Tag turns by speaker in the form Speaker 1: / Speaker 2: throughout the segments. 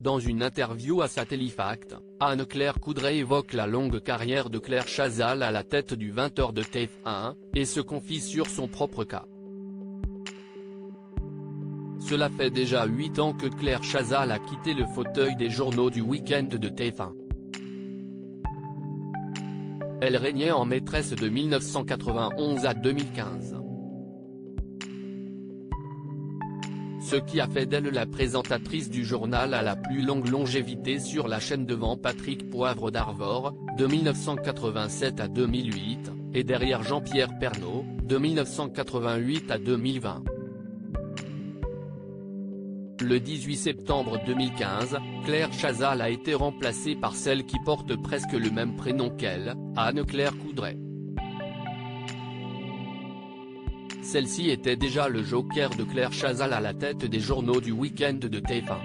Speaker 1: Dans une interview à Satellifact, Anne-Claire Coudray évoque la longue carrière de Claire Chazal à la tête du 20h de TF1, et se confie sur son propre cas. Cela fait déjà 8 ans que Claire Chazal a quitté le fauteuil des journaux du week-end de TF1. Elle régnait en maîtresse de 1991 à 2015. Ce qui a fait d'elle la présentatrice du journal à la plus longue longévité sur la chaîne devant Patrick Poivre d'Arvor, de 1987 à 2008, et derrière Jean-Pierre Pernaut, de 1988 à 2020. Le 18 septembre 2015, Claire Chazal a été remplacée par celle qui porte presque le même prénom qu'elle, Anne-Claire Coudray. Celle-ci était déjà le joker de Claire Chazal à la tête des journaux du week-end de TF1.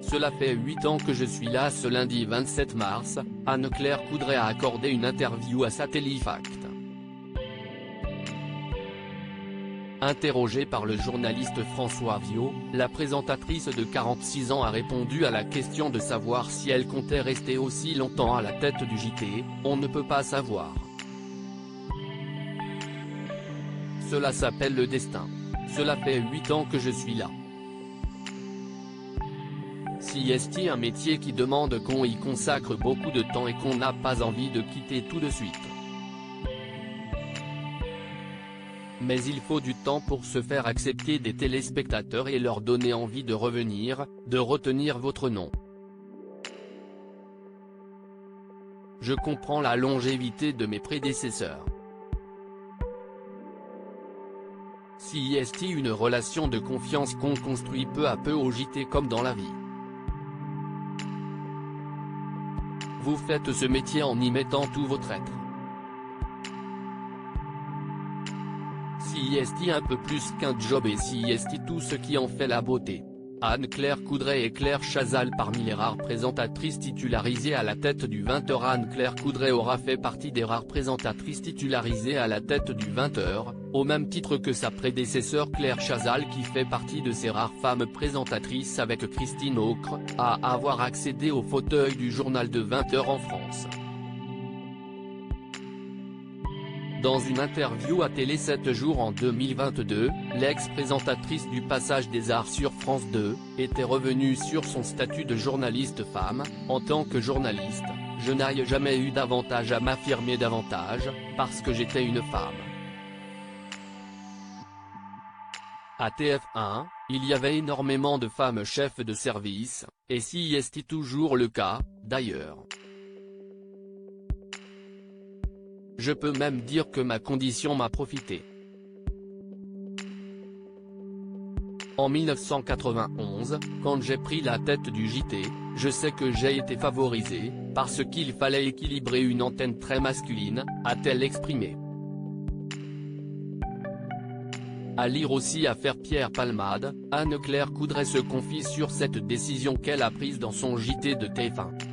Speaker 1: Cela fait 8 ans que je suis là. Ce lundi 27 mars, Anne-Claire Coudray a accordé une interview à Satellifact. Interrogée par le journaliste François Viaud, la présentatrice de 46 ans a répondu à la question de savoir si elle comptait rester aussi longtemps à la tête du JT, on ne peut pas savoir. Cela s'appelle le destin. Cela fait 8 ans que je suis là. Si est un métier qui demande qu'on y consacre beaucoup de temps et qu'on n'a pas envie de quitter tout de suite. Mais il faut du temps pour se faire accepter des téléspectateurs et leur donner envie de revenir, de retenir votre nom. Je comprends la longévité de mes prédécesseurs. Si est une relation de confiance qu'on construit peu à peu au JT comme dans la vie. Vous faites ce métier en y mettant tout votre être. Si est un peu plus qu'un job et si est tout ce qui en fait la beauté. Anne-Claire Coudray et Claire Chazal. Parmi les rares présentatrices titularisées à la tête du 20h, Anne-Claire Coudray aura fait partie des rares présentatrices titularisées à la tête du 20h, au même titre que sa prédécesseur Claire Chazal, qui fait partie de ces rares femmes présentatrices avec Christine Aucre, à avoir accédé au fauteuil du journal de 20h en France. Dans une interview à Télé 7 jours en 2022, l'ex-présentatrice du Passage des Arts sur France 2, était revenue sur son statut de journaliste femme. En tant que journaliste, je n'ai jamais eu d'avantage à m'affirmer davantage, parce que j'étais une femme. À TF1, il y avait énormément de femmes chefs de service, et si est toujours le cas, d'ailleurs. Je peux même dire que ma condition m'a profité. En 1991, quand j'ai pris la tête du JT, je sais que j'ai été favorisée, parce qu'il fallait équilibrer une antenne très masculine, a-t-elle exprimé. À lire aussi Affaire Pierre Palmade, Anne-Claire Coudray se confie sur cette décision qu'elle a prise dans son JT de TF1.